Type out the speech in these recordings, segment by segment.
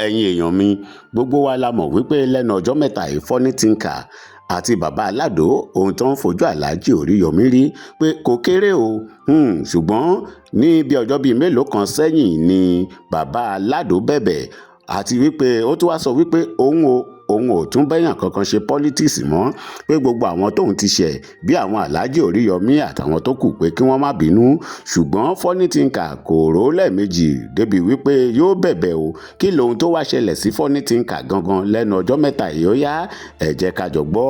ẹ̀yin èèyàn mi gbogbo wa la mọ̀ wípé lẹ́nu ọjọ́ mẹ́ta yìí Funny Thinker àti bàbá aládò ohun tó ń fojú aláàjì Oríyọmí rí pé kò kéré o ṣùgbọ́n ní bí ọjọ́ bíi mélòó kan sẹ́yìn ni bàbá aládò bẹ̀bẹ̀ àti wípé ó tún wá sọ wípé òun ò tún bẹ́yàn kankan ṣe politics mọ́ pé gbogbo àwọn tóun ti ṣẹ̀ bí àwọn aláàjì Oríyọmí àtàwọn tó kù pé kí wọ́n má bínú ṣùgbọ́n Funny Thinker kò rò lẹ́ẹ̀mejì débi wípé yóò bẹ̀bẹ̀ o kí lohun tó wá ṣẹlẹ̀ sí Funny Thinker gangan lẹ́nu ọjọ́ mẹ́ta yìí ó yá ẹ jẹ́ ká jọ gbọ́.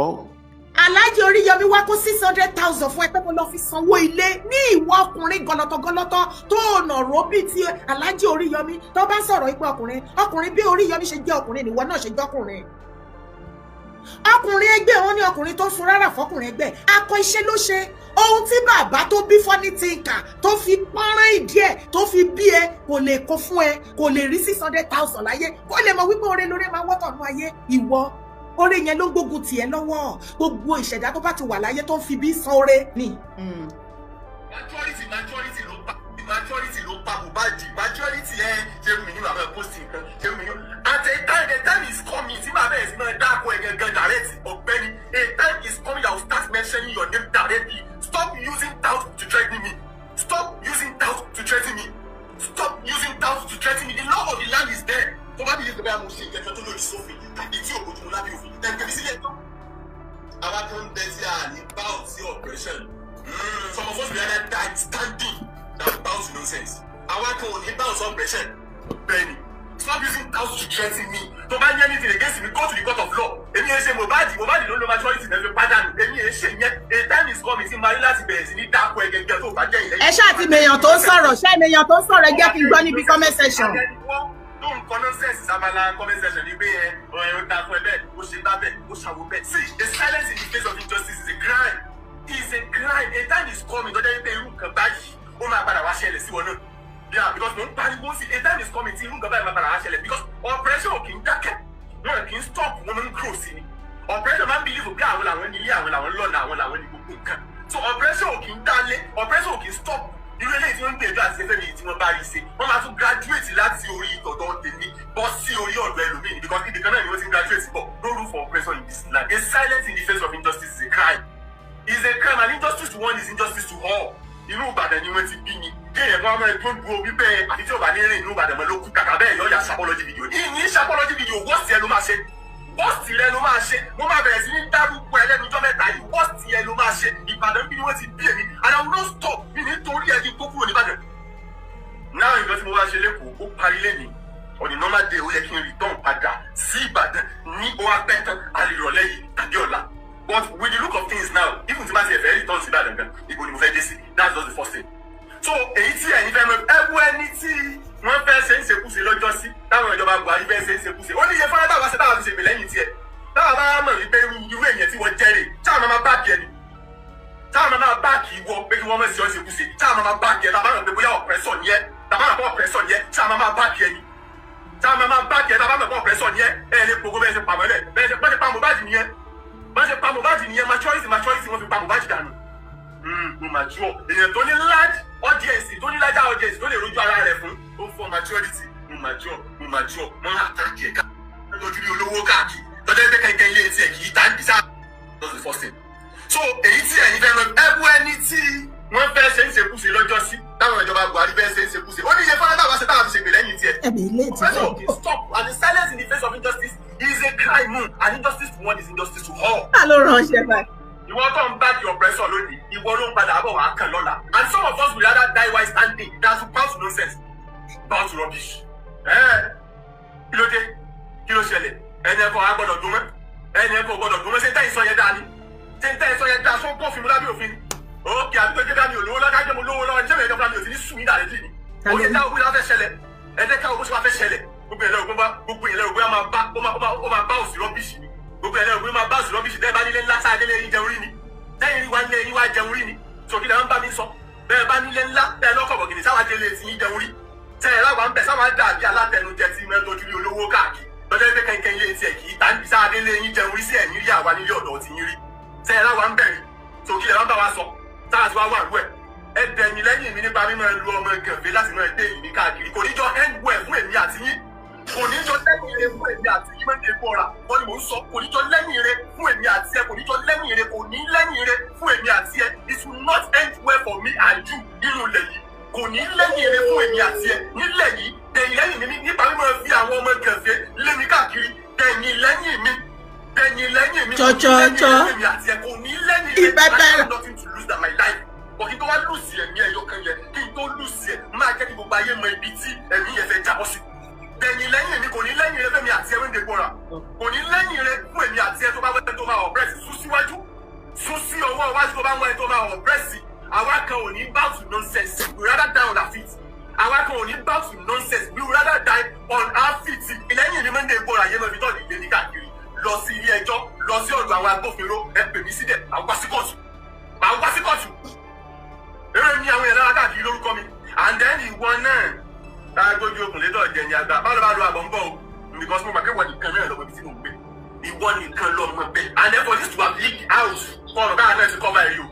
Aláàjì Oríyọmí wá kó 600,000 fún ẹ pé mo lọ fi sanwó ilé ní ìwọ ọkùnrin gọlọtọgọlọtọ tó ọ̀nà róbì tí Aláàjì Oríyọmí tó bá sọ̀rọ̀ ipò ọkùnrin bí Oríyọmí ṣe jẹ́ ọkùnrin nìwọ náà ṣe jọ́kùnrin. Ọkùnrin ẹgbẹ́ wọn ní ọkùnrin tó sun rárá fọkùnrin ẹgbẹ́ akọ iṣẹ́ ló ṣe ohun tí bàbá tó bí Funny Thinker tó fi pọ́nrán ìdí ẹ̀ tó fi bí ẹ kò lè kó fún ẹ kò lè rí 600,000 láyé kó lè mọ wípé oore lóore máa wọ́tọ̀ nú ayé ìwọ oore yẹn ló ń gbógun tiẹ̀ lọ́wọ́ gbogbo ìṣẹ̀dá tó bá ti wà láyé tó ń fi bí san oore ni. majority ló pa Mohbad majority ṣe mi ní bàbá ẹ post nǹkan ṣe mi ní. and the time is coming tí bàbá ẹ̀ sì máa dáko ẹ̀ gangan direct ọ̀gbẹ́ni a time is coming that will start mentioning your name directly stop using doubt to threaten me stop using doubt to threaten me stop using doubt to threaten me the law of the land is there tó bá bí yẹn mo ṣe ìkẹjọ tó lòdì sófin tàbí tí òkú tó lábẹ́ òfin tẹ̀gbẹ́ mi sílẹ̀ tán. àwa tó ń bẹ sí àní bow sí operation some of us we rather die standing than bow to nonsense. àwa kan ò ní bow sí operation bẹ́ẹ̀ni stop using doubt to threaten me tó bá ní anything against me go to the court of law. èmi ẹ ṣe Mohbad ló lo majority náà fi pàdánù èmi ẹ ṣe yẹn a time is coming tí mari láti bẹ̀rẹ̀ sí ní dáko ẹ gẹ́gẹ́ tó bá jẹ́ ìlẹ́yìn. ẹ ṣáà ti mèèyàn tó ń sọ̀rọ̀ ṣáà mèèyàn tó ń sọ̀rọ̀ ẹ jẹ́ kí n gbọ́ níbi comment section. Don't nonsense Samala comment section ni pé ó ta fún ẹ bẹ́ẹ̀ ó ṣe bá bẹ́ẹ̀ ó ṣàwọ̀ bẹ́ẹ̀. See, the silence in the face of injustice is a crime. It's a crime. A time is coming tó jẹ́ pé irú nǹkan báyìí ó máa padà wá ṣẹlẹ̀ sí wọn náà. Yeah, because mo ń pariwo sí a time is coming tí irú nǹkan báyìí máa padà wá ṣẹlẹ̀ because oppression kì í dákẹ́ wọn kì í stop wọn máa ń grow sí ni. Oppression máa ń believe pé àwọn làwọn ní ilé àwọn làwọn lọ́nà àwọn làwọn ní gbogbo nǹkan. So oppression kì í dálé oppression kì í stop irú eléyìí tí wọ́n ń gbèjọ àti ṣẹ́fẹ́ mi tí wọ́n bá rí ṣe wọ́n máa tún graduate láti orí ìtọ̀dọ̀ tèmi bọ́ sí orí ọ̀dọ̀ ẹlòmíì because ibi kan náà ni wọ́n ti ń graduate bọ̀ no room for oppression in this land. A silence in the face of injustice is a crime. Is a crime and injustice to one is injustice to all. Inú Ìbàdàn ni wọ́n ti bí mi kéèyàn kan ọmọ ẹgbẹ́ dúró wípé àti tí ò bá ní rìn inú Ìbàdàn mọ́ ló kú kàkà bẹ́ẹ̀ yọ ya ṣàpọ́lọ́jì fídíò ní ṣàpọ́lọ́jì fídíò wọ́ọ̀sì ẹ ló máa ṣe wọ́ọ̀sì rẹ ló máa ṣe wọ́n máa bẹ̀rẹ̀ sí ní dárúkọ ẹlẹ́nujọ́ mẹ́ta yìí wọ́ọ̀sì ẹ ló máa ṣe Ìbàdàn bí wọ́n ti bí èmi and I will not stop mi nítorí ẹ̀ kí n tó kúrò níbàdàn. Náà nǹkan tí mo wá ṣe lẹ́kọ̀ọ́ ó parí lẹ́ni on a normal day ó yẹ kí n return padà sí Ìbàdàn ní ó wá pẹ́ tán àlèrọ̀lẹ́ yìí tàbí ọ̀la but with the look of things now even tí bá ti ẹ̀fẹ́ return sí Ìbàdàn gan ibo ni mo fẹ́ dé sí that's just the first thing. So èyí tí ẹ̀yin fẹ́ mọ ẹwú ẹni tí wọ́n fẹ́ ṣe ń ṣekúṣe lọ́jọ́ sí táwọn ìjọba Buhari fẹ́ ṣe ń ṣekúṣe ó ní iye fọ́nrán táwọn ṣe táwọn fi ṣègbè lẹ́yìn tiẹ̀ táwọn bá mọ̀ wípé irú èèyàn tí wọ́n jẹ́rè táwọn máa báàkì ẹni táwọn máa báàkì ìwọ pé kí wọ́n mọ̀ sí ọ ṣekúṣe táwọn máa báàkì ẹ táwọn máa mọ̀ pé bóyá ọ̀pẹ́sọ̀ ni ẹ táwọn máa bọ́ ọ̀pẹ́sọ̀ ni ẹ táwọn máa báàkì ẹni táwọn máa báàkì ẹ táwọn máa bọ́ ọ̀pẹ́sọ̀ ni ẹ ẹ lè pogo bẹ́ẹ̀ ṣe pàmọ́lẹ̀ bẹ́ẹ̀ ṣe pa Mohbad nìyẹn bẹ́ẹ̀ ṣe pa Mohbad nìyẹn majority wọ́n fi pa Mohbad dànù. Mo mature èèyàn tó ní large audience tó ní larger audience tó lè rojú ara rẹ̀ fún ó fọ́ maturity mo mature wọ́n àtàkì ẹ̀ka lójú bí olówó káàkiri tọ́jú ẹgbẹ́ kẹ̀kẹ́ ilé tí ẹ̀ kì í tá ní sáà that's the first thing. So èyí tí ẹ̀yin fẹ́ lọ ẹ̀bù ẹni tí wọ́n fẹ́ ṣe ń ṣekúṣe lọ́jọ́ sí táwọn ìjọba Buhari fẹ́ ṣe ń ṣekúṣe ó ní iye fọ́nrán táwọn ṣe táwọn fi ṣègbè lẹ́yìn tiẹ̀. Oppression kì í stop and the silence in the face of injustice is a crime and injustice to one is injustice to all. ta ló ránṣẹ́ báyìí. Ìwọ tó ń bá di oppressor lónìí, ìwọ ló ń padà bọ̀ wá kàn lọ́la. And some of us will rather die while standing than to bounce nonsense, bounce rubbish. Kí ló dé? Kí ló ṣẹlẹ̀? Ẹni ẹ̀kọ́ á gbọ́dọ̀ dún mọ́. Ẹni ẹ̀kọ́ gbọ́dọ̀ dún mọ́. Ṣé tẹ́yìn sọ yẹn dáa ni? Ṣé tẹ́yìn sọ yẹn dáa sọ bọ́ fún mi lábẹ́ òfin ni? Òkè àbí tó jẹ́ dá mi ò lówó lọ́dá jẹ́ mo lówó lọ́wọ́ ní sẹ́mi ẹ̀jọ̀ fúnra mi ò sí ní sùn ní ìdàrẹ́jì ni. Òye táwọn òbí láfẹ́ ṣẹlẹ̀. Ẹ̀jẹ̀ káwọn òbí láfẹ́ ṣẹlẹ̀. Gbogbo ìyẹn lẹ́rù ó máa bá òsì rọ́bìṣì ni. Gbogbo ìyẹn lẹ́rù ó máa bá òsì rọ́bìṣì tẹ́ bá nílé ńlá sáà délé yín jẹun rí ni. Tẹ́yìn wá nílé yín wá jẹun rí ni. Sọ̀kì lẹ́wọ̀n bá mi sọ. Bẹ́ẹ̀ bá nílé ńlá bẹ́ẹ̀ lọ́kọ̀ bọ̀gìnì sáwá délé tí yín jẹun rí. Tẹ́yìn láwa ń bẹ̀ sáwá dàbí alátẹnujẹ tí mẹ́tọ́jú ní olówó káàkiri. Lọ́jọ́ pé kẹ́kẹ́ ilé tiẹ̀ kì í tá níbi sáà délé yín jẹun rí sí ẹ̀yìn rí àwa nílé ọ̀dọ̀ tí yín rí. Tẹ́yìn láwa ń bẹ̀rẹ̀. Sọ̀kì lẹ́wọ̀n bá wa sọ. Sáà tí wá wà rú ẹ̀. Ẹ dẹ̀yìn lẹ́yìn mi nípa mímọ́ lu ọmọ gànfẹ́ láti mọ́ ẹgbẹ́ yìí ní káàkiri. Kò ní jọ end well fún èmi àti yín. Kò ní ire fún èmi àti yín Monday Igbohoran wọ́n ni mò ń sọ kò ní jọ lẹ́yìn ire fún èmi àti ẹ kò ní jọ lẹ́yìn ire kò ní lẹ́yìn ire fún èmi àti ẹ it will not end well for me and you nínú ilẹ̀ yìí kò ní lẹ́yìn ire fún èmi àti ẹ nílẹ̀ yìí tẹ̀yìn lẹ́yìn mi nípa mímọ́ fi àwọn ọmọ gànfẹ́ lé mi káàkiri tẹ̀yìn lẹ́yìn mi Chọ́chọ́chọ́. èmi àti ẹ kò ní lẹ́yìn ire I have nothing to lose than my life but kí n tó wá lùsì ẹ̀mí ẹ̀yọ kan yẹ kí n tó lùsì ẹ̀ máa jẹ́ kí gbogbo ayé mọ ibi tí ẹ̀mí yẹn fẹ́ jábọ́ sí tẹ̀yìn lẹ́yìn mi kò ní lẹ́yìn ire fẹ́mi àti ẹ Monday Igbohoran kò ní lẹ́yìn ire fún èmi àti ẹ tó bá wẹ́ tó máa ọ̀pẹ́sì sún síwájú sún sí ọwọ́ iwájú tó bá wẹ́ tó máa ọ̀pẹ́sì àwa kan ò ní bow to nonsense we rather die on our feet àwa kan ò ní bow to nonsense we rather die on our feet ìlẹ́yìn ni Monday Igbohoran yẹn mọ̀ ibi tó ní ìgbé ní káàkiri lọ sí ilé ẹjọ́ lọ sí ọ̀dọ̀ àwọn agbófinró ẹ pè mí síbẹ̀ máa wá sí kóòtù eré ní àwọn ìyàrá káàkiri lórúkọ mi and then ìwọ náà lágbójú okùn lédọ̀ jẹ ní àgbà báwo ló bá lo àbọ̀ ń bọ̀ o because mo gbà kéwà nìkan náà lọ́wọ́ ibi tí mo gbé ìwọ nìkan lọ mọ bẹ́ẹ̀ and then for this to have leaked out fọ̀rọ̀ káà náà ti cover ẹ̀ yóò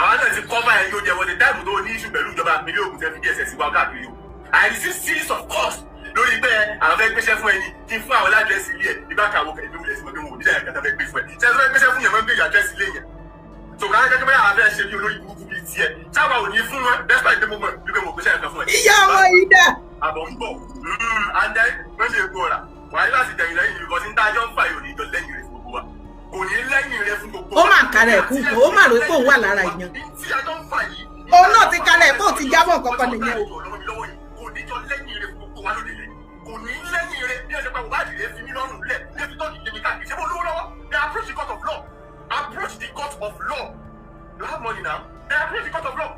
àwọn náà ti cover ẹ̀ yóò jẹ́ wọ́n ti táìmù tó ní issue pẹ̀lú ìjọba ìpínlẹ̀ Ògùn tẹ́ fi DSS wá káàkiri o I receive series of calls lórí bẹ́ẹ̀ àwọn fẹ́ gbéṣẹ́ fún ẹni kí n fún àwọn ládírẹ́sì ilé ẹ̀ ìbá kàwọ́ kẹ̀lé wúlẹ̀ sí mọ́ pé wọn ò ní dáyà kẹta fẹ́ gbé fún ẹ ṣe fẹ́ gbéṣẹ́ fún yẹn mọ́ gbé àdírẹ́sì ilé yẹn tó kàn án kẹ́kẹ́ bẹ́ẹ̀ àwọn fẹ́ ṣe bí olórí burúkú bíi tiẹ̀ sábà ò ní fún wọn despite pé mo mọ̀ wípé mo gbéṣẹ́ ẹ̀kan fún ẹ. ìyá wọn yìí dà. àbọ̀ ń bọ̀ and then Monday Igbohoran wàá láti tẹ̀yìn lẹ́yìn ìrìkọ́ tí ń dájọ́ ń fà yóò ní ìjọ lẹ́yìn rẹ̀ fún gbogbo wa kò ní lẹ́yìn rẹ̀ fún gbogbo wa. ó máa kára ẹ̀ kú kó ó máa rò pé òun wà lára ìyẹn. tí a jọ ń fà yìí. òun náà ti kára ẹ̀ kó ti jábọ̀ kankan nìyẹn o. kò ní jọ lẹ́yìn rẹ̀ fún gbogbo wa lóde lẹ́yìn kò ní lẹ́yìn rẹ̀ bí ẹ̀ṣẹ̀ pé wọ́n bá dìde fi mí lọ́rùn lẹ̀ débi tó dìde mi káàkiri ṣé mo lówó lọ́wọ́ they approach the court of law approach the court of law you have money now they approach the court of law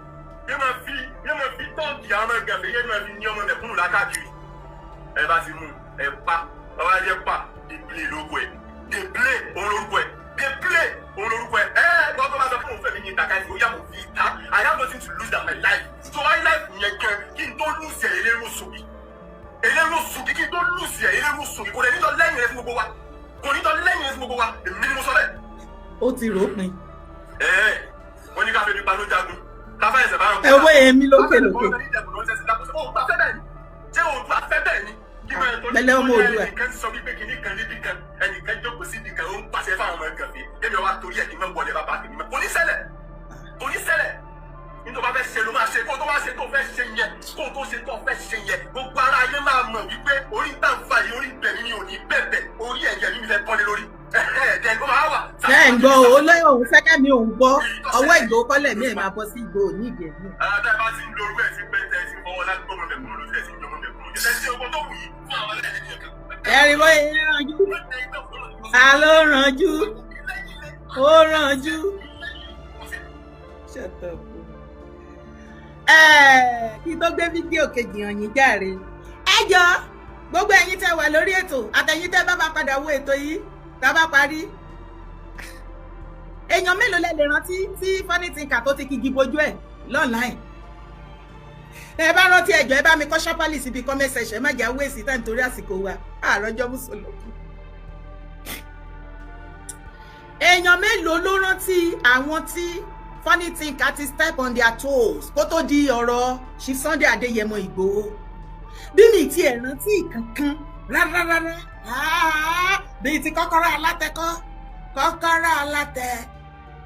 yẹn máa fi tọ́ọ̀kì àwọn ọmọ ẹgbẹ́ yẹn máa fi ní ọmọ ẹ̀kúnnù lákàkiri ẹ bá ti mú ẹ pa ọba yẹ pa dey play lórúkọ ẹ dey play òun lórúkọ ẹ dey play òun lórúkọ ẹ gbọ́dọ̀ bá sọ fún òun fẹ́ mi ní ìtàkà ìfowó yàgò fi ta I have nothing to lose than my life so my life yẹn gan kí n tó lose ẹ elérò sóbì kí n tó lose ẹ elérò sóbì kò lè ní lọ lẹ́yìn rẹ fún gbogbo wa kò ní lọ lẹ́yìn rẹ fún gbogbo wa èmi ni mo sọ bẹ́ẹ̀. ó ti rò ó pin. wọ́n ní ká fẹ́ mi pa ló jagun ká fẹ́ ẹsẹ̀ bá ń ẹ owó èmi lókè lókè. Lẹ́lẹ́ ọmọ Oòduà. ẹnìkan sọ wípé kìíní kan níbi kan ẹnìkan jókòó sí ibi kan ó ń pàṣẹ fáwọn ọmọ ẹgbẹ́ mi ẹbí ọwọ́ àtòrí ẹ̀ kí n mọ̀ wọlé bàbá àtẹ̀mí mọ̀ kò ní ṣẹlẹ̀ nítorí bá fẹ́ ṣe ló máa ṣe kó tó bá ṣe tó fẹ́ ṣe yẹn kó tó ṣe tó fẹ́ ṣe yẹn gbogbo ara ayé máa mọ̀ wípé orí tàǹfà yìí orí bẹ̀rẹ̀ mi ò ní bẹ̀bẹ̀ orí ẹ̀yẹ mi fẹ́ pọ́nlé lórí ẹ̀ẹ́dẹ̀gbọ́n máa wà. ẹ ń gbọ́ o lẹ́yìn òun fẹ́ kẹ́mi òun gbọ́ ọwọ́ ìgbò kọ́lẹ̀ mi ẹ̀ máa bọ́ sí ìgbò ní ìgbẹ̀mí. àtẹ bá ti ń lo orú ẹ̀ sí pé tẹ̀ sí fọwọ́ láti gbọ́mọ mẹ́kúrú lójú ẹ̀ sí gbọ́mọ mẹ́kúrú ṣe ṣe ọkọ tó wù yìí fún àwọn ẹlẹ́yìn ẹ̀rín bóyá ìrànjú ta ló rànjú ó rànjú. Shut up. Kí tó gbé fídíò kejì hàn yín jàre. Ẹ jọ gbogbo ẹ̀yin tẹ́ wà lórí ètò àtẹ̀yin tẹ́ bá bá padà wo ètò yìí tá a bá parí. Èèyàn mélòó lẹ lè rántí tí Funny Thinker tó ti kigi bojú ẹ̀ lọ́nláìn. Ẹ bá rántí ẹjọ́ ẹ bá mi kọ́ ṣápálì síbi comment section má jà wéèsì tá nítorí àsìkò wa àròjọ́ mùsùlùmí. Èèyàn mélòó ló rántí àwọn tí Funny Thinker ti step on their toes kó tó di ọ̀rọ̀ Chief Sunday Adéyẹmọ Ìgbòho bí mi ti ẹ̀ rántí kankan rárá bíi ti kọ́kọ́rọ́ alátẹ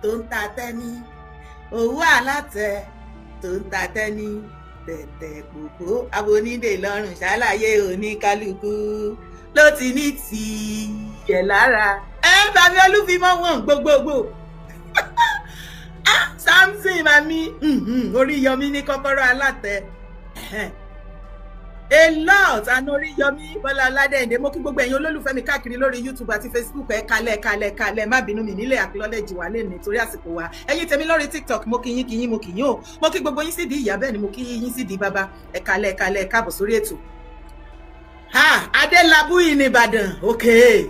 tó ń ta tẹ́ni owó alátẹ tó ń ta tẹ́ni tẹ̀tẹ̀ pòpò abonídè lọ́rùn ṣàlàyé oníkálukú ló ti ní tiẹ̀ lára bàbí olúfimọ́ wọn gbogbogbò. Samson mami Oríyọmí ní kọ́kọ́rọ́ alátẹ a lot àna Oríyọmí Bọ́lá Ọládẹ́yìndé mo kí gbogbo ẹ̀yin olólùfẹ́ mi káàkiri lórí YouTube àti Facebook ẹ kalẹ̀ má bínú mi nílé acknowledge wà lẹ́nu nítorí àsìkò wa ẹ̀yin tèmi lórí TikTok mo kí yín o mo kí gbogbo yín sì di ìyá bẹ́ẹ̀ ni mo kí yín sì di bàbá ẹ kalẹ̀ káàbọ̀ sórí ètò. Adélabú in Ìbàdàn okay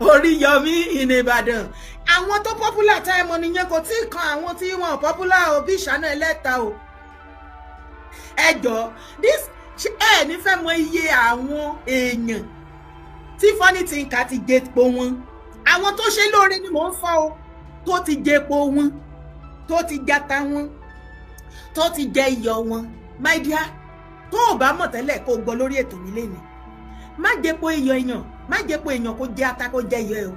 Oríyọmí in Ìbàdàn àwọn tó popular time nìyẹn kò tí ì kan àwọn tí wọn popular o bí ìṣáná ẹlẹ́ta o ẹjọ́ ẹ nífẹ̀ẹ́ mọ iye àwọn èèyàn tí Funny Thinker ti jẹ epo wọn àwọn tó ṣe lóore ni mò ń sọ o tó ti jẹ epo wọn tó ti jata wọn tó ti jẹ iyọ̀ wọn my dear tó o bá mọ̀ tẹ́lẹ̀ kó o gbọ́ lórí ètò mi lénìí má jẹ́po iyọ̀ èèyàn má jẹ́po èèyàn kó jẹ́ ata kó jẹ́ iyọ̀ ẹ̀ o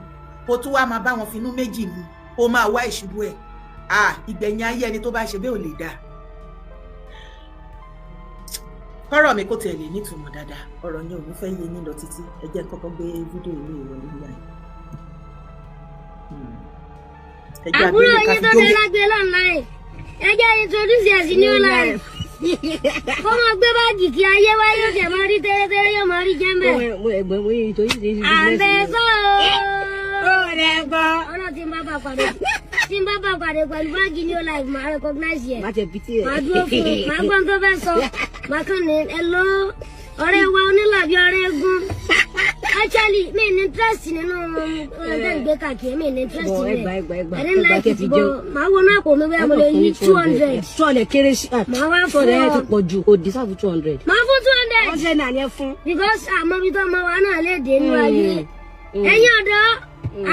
kó tún wá máa bá wọn finú méjì mu ó máa wá ìṣubú ẹ̀ ìgbẹ̀yìn ayé ẹni tó bá ṣe bẹ́ẹ̀ ò lè dáa. kọ́rọ̀ mi kò tiẹ̀ lè nítumọ̀ dáadáa ọ̀rọ̀ yẹn ò ní fẹ́ yé ní lọ títí ẹ jẹ́ kọ́kọ́ gbé fídíò ilé ìwọlé nígbà yẹn. àbúrò yín tó dé lágbé lọ́nláì ẹ jẹ́ introduce ẹ̀ sí new life kó máa gbé báàgì kí ayé wá yóò jẹ̀ máa rí tẹ́lẹ̀tẹ́lẹ̀ yóò máa rí jẹ́mbẹ̀. àbẹ̀sọ̀ ọ̀rọ̀ tí n bá bá pàdé pẹ̀lú báàgì new life máa recognize yẹ máa dúró fún un máa gbọ́n tó fẹ́ sọ máa kàn ní ẹ lọ ọ̀rẹ́ wa onílàbí ọ̀rẹ́ gún actually mi ní interest nínú ọ̀rẹ́ ìgbé kàkiri mi ní interest rẹ̀ ẹni láìkì ti bọ̀ máa wọnú àpò mi bẹ́ẹ̀ mo lè yí 200 kéré sí máa wá fún ọ ti pọ̀ jù kò dísàbù 200 máa fún 200 ọ̀sẹ̀ náà yẹn fún because àmọ́ bí tó máa wà náà lè dé nínú ayé ẹ̀yin ọ̀dọ́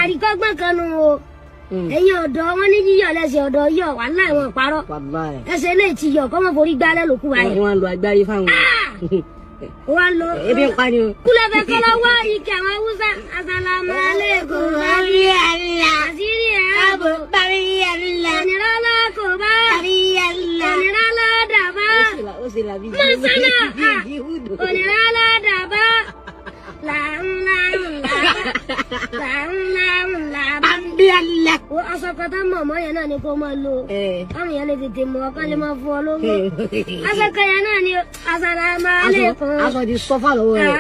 àríkọ́gbọ́n kan nù o ẹ̀yin ọ̀dọ́ wọn ní yíyọ̀ lẹ́sẹ̀ ọ̀dọ́ yọ̀ wà láì wọn parọ́ ẹsẹ̀ lè ti yọ̀ kọ́ mọ́ forí gbálẹ̀ lókù báyìí. wọ́n lo agbárí fáwọn. wọ́n lo ebi ń pani o. kúlẹ̀ fẹ́ kọ́lọ́ wá ike àwọn Haúsá asalamu aleykum bàbí àlá àṣírí ẹ̀ ààbò bàbí àlá onírànlá kò bá bàbí àlá onírànlá dàbá mọ̀sánà onírànlá dàbá la wo aṣọ kan tá mọ̀mọ́ yẹn náà ni kó máa lò káwọn yẹn lè tètè mọ̀ ọ́ ká lè máa fún ọ lówó aṣọ kan yẹn náà ni asalamu aleykum aṣọ di sọfà lọ́wọ́ rẹ̀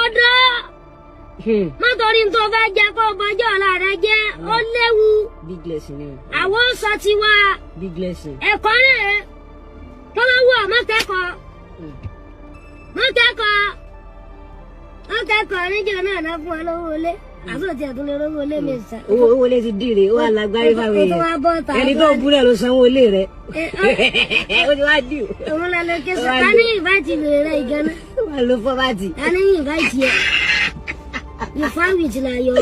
ọ̀dọ́ mọ́tòrí tó fẹ́ jẹ́ kó bọjọ́ ọ̀la rẹ jẹ́ ó léwu àwọn sọ ti wá ẹ̀kọ́ rẹ̀ tó bá wù ọ́ mọ́kẹ́kọ̀ọ́ níjọ náà ná fún ọ lówó ilé àbúrò tí a tún lè rówó ilé mi sá. owó ilé ti dìre ó wà lágbárí fáwọn èèyàn ẹni tó búrẹ́ ló sanwó ilé rẹ̀ ó ti wá dì o. òun la lọ kí sọ ká ní ìbáàtì bèrè rẹ ìgànnà. wà ló fọ́ báàtì. ká ní ìbáàtì ẹ ìfáwì ti là yọ.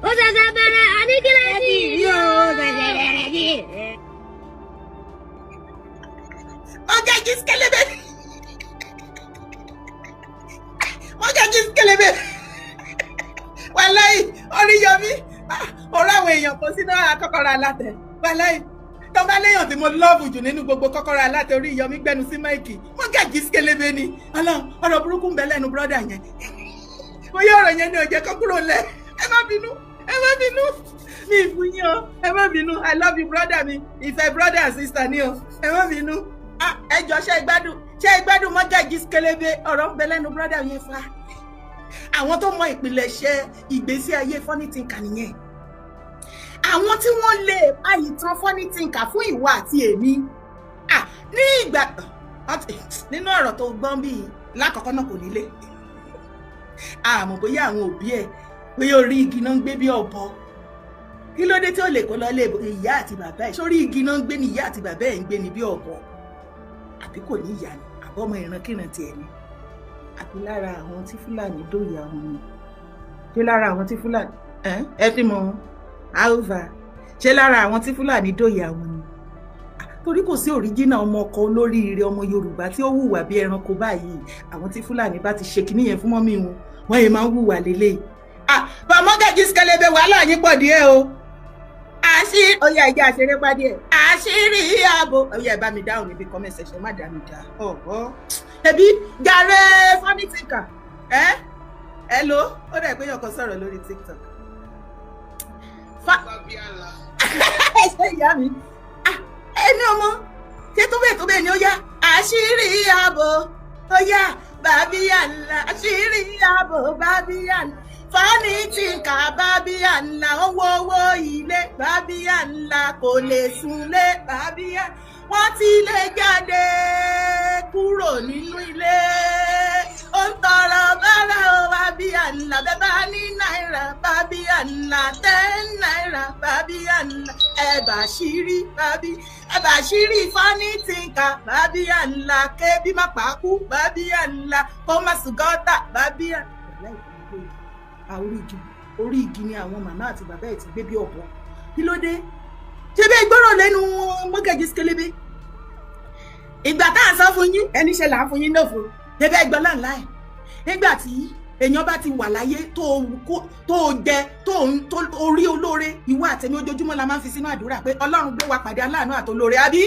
ó ṣẹ̀ṣẹ̀ bẹ̀rẹ̀ àníkílẹ̀ sí i. yóò ṣẹ̀ṣẹ̀ bẹ̀rẹ̀ ní. ọjà jí kẹlẹbẹ ọjà jí kẹlẹbẹ wàláì Oríyọmí ọ̀rọ̀ àwọn èèyàn kò sínú kọ́kọ́rọ́ alátẹ wàláì tó bá léèyàn tí mo lọ́ọ̀bù jù nínú gbogbo kọ́kọ́rọ́ alátẹ Oríyọmí gbẹnu sí máìkì ọjà jí kẹlẹbẹ ni ọ̀rọ̀ burúkú ń bẹ lẹ́nu bírọ́dà yẹn bóyá ọ̀rọ̀ yẹn ni ò jẹ́ kó kúrò lẹ̀ ẹ má bínú mi ìfún yín o ẹ má bínú I love you brother mi ìfẹ́ brother and sister ni o ẹ má bínú ẹ jọ ṣe ìgbádùn Mọ́gàjí Kélébé ọ̀rọ̀ ń bẹ lẹ́nu brọ́dà yẹn fa àwọn tó mọ ìpìlẹ̀ṣẹ̀ ìgbésí ayé Funny Thinker nìyẹn àwọn tí wọ́n lè pa ìtàn Funny Thinker fún ìwọ àti èmi ní ìgbà nínú ọ̀rọ̀ tó gbọ́n bíi lákọ̀ọ́kọ́ náà kò nílé àmọ́ bóyá àwọn òbí ẹ̀ bóyá orí igi náà ń gbé bí ọ̀bọ kí ló dé tí ó lè kó lọ lé ìyá àti bàbá ẹ̀ sórí igi náà ń gbé ní ìyá àti bàbá ẹ̀ ń gbé ní bí ọ̀bọ àbí kò ní ìyá ni àbọ̀mọ ìrankíran tiẹ̀ ni àbí lára àwọn tí Fúlàní dòye àwọn ni ṣé lára àwọn tí Fúlàní ẹ fi mọ alva ṣé lára àwọn tí Fúlàní dòye àwọn ni torí kò sí òríjínà ọmọ ọkọ olóríire ọmọ Yorùbá tí ó hùwà bí ẹranko báyìí àwọn tí Fúlàní bá ti ṣe kinní yẹn fún mọ́mí wọn yẹn máa ń hùwà lélẹ̀ Mọ́gàjí Kélébé wàhálà yín pọ̀ díẹ̀ o àṣírí oyè ìjà àṣeré pàdé ẹ̀ àṣírí ààbò oyè ẹ̀ bá mi dáhùn níbi comment section má dá mi dá ẹbí jàre Funny Thinker hello ó dẹ̀ pé yọkọ sọ̀rọ̀ lórí TikTok ṣé ìyá mi ẹni ọmọ ṣé tó bẹ́ẹ̀ ni ó yá àṣírí ààbò ó yá Babiyala àṣírí ààbò Babiyala Funny Thinker Babiyala owó ilé Babiyala kò lè súnlé Babiyala wọ́n ti lè jáde kúrò nínú ilé ó ń tọrọ bára o Babiyala bẹ́ẹ̀ bá ní náírà Babiyala 10 náírà Babiyala ẹ̀bà ṣírí Funny Thinker Babiyala kébí má pàákú Babiyala kó má sùn gọ́tà Babiyala. orí igi ni àwọn màmá àti bàbá ẹ̀ ti gbé bí ọ̀bọ kí ló dé ṣé bẹ́ẹ̀ gbọ́rọ̀ lẹ́nu Mọ́gàjí Kélébé ìgbà tá à ń sọ fún yín ẹni ṣe là ń fún yín náà fún ẹbẹ ẹgbọ́n náà láì nígbà tí èèyàn bá ti wà láyé tó jẹ tó orí olóore ìwọ àtẹ̀mí ojoojúmọ́ la máa ń fi sínú àdúrà pé ọlọ́run gbé wa pàdé aláàánú àtolóore àbí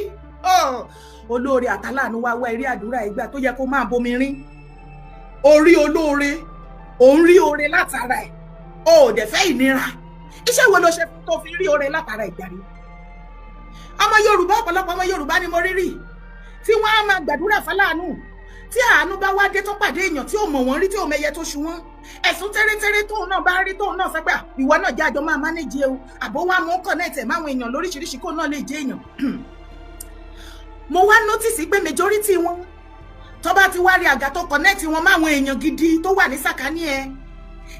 olóore àtàláàánú wa wá eré àdúrà ìgbà tó yẹ kó máa bomi rín orí olóore òun rí oore látara ẹ̀ o ò dẹ̀ fẹ́ ìnira iṣẹ́ wo ló ṣe tó fi rí oore látara ìjàre ọmọ Yorùbá ọ̀pọ̀lọpọ̀ ọmọ Yorùbá ni mo rí rí tí wọ́n á máa gbàdúrà fáláàánú tí àánú bá wá dé tó pàdé èèyàn tí ò mọ̀ wọ́n rí tí ò mẹyẹ tó ṣu wọ́n ẹ̀sùn tẹ́rẹ́tẹ́rẹ́ tóun náà bá rí tóun náà sọ pé ìwọ náà jẹ́ àjọ máa mánéjì o àbó wá mú kọ̀nẹ́ẹ̀tì ẹ̀ máwọn èèyàn lóríṣiríṣi kó náà lè jẹ́ èèyàn mo wá nọ́tìsì pé majority wọn tó bá ti wá rí àga tó kọ̀nẹ́ẹ̀tì wọn máwọn èèyàn gidi tó wà ní sàkání ẹ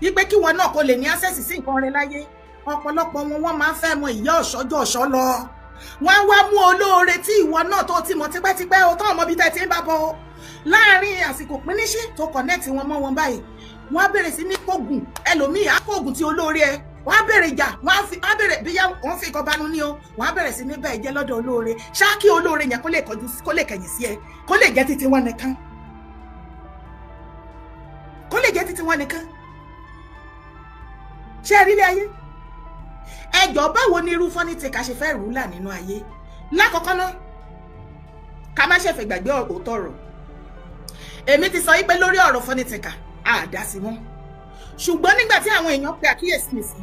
ipe kí wọn náà kó lè ní access sí nǹkan rẹ láyé ọ̀pọ̀lọpọ̀ wọn máa ń fẹ́ mọ ìyá ọ̀ṣọ́jọ́ ọ̀ṣọ́ lọ wọ́n wá mú olóore tí ìwọ náà tó ti mọ̀ tipẹ́tipẹ́ o tó ọmọ bíi tẹ́ ti ń bá bọ̀ láàrin àsìkò píníṣí tó kọ̀nẹ́ẹ̀tì wọn mọ́ wọn báyìí wọ́n á bẹ̀rẹ̀ sí ní kógun ẹlòmíì á kógun tí olóore ẹ wọ́n á bẹ̀rẹ̀ ìjà wọ́n á bẹ̀rẹ̀ bí wọ́n fi kọbanú ní o wọ́n á bẹ̀rẹ̀ sí ní bẹ́ẹ̀ jẹ́ lọ́dọ̀ olóore ṣáàkì olóore yẹn kó lè kẹ̀yìn sí ẹ kó lè jẹ́ títí wọn nìkan kó lè jẹ́ títí wọn nìkan ṣé ẹ rí ilé ayé ẹjọ́ báwo ni irú fọ́nì tí ká ṣe fẹ́ rúlà nínú ayé lákọ̀ọ́kọ́ náà ká má ṣe fẹ́ gbàgbé òótọ́ ọ̀rọ̀ èmi ti sọ yí pé lórí ọ̀rọ̀ fọ́nì tí ká àdá sí wọn ṣùgbọ́n nígbà tí àwọn èèyàn pe àkíyèsí mi sí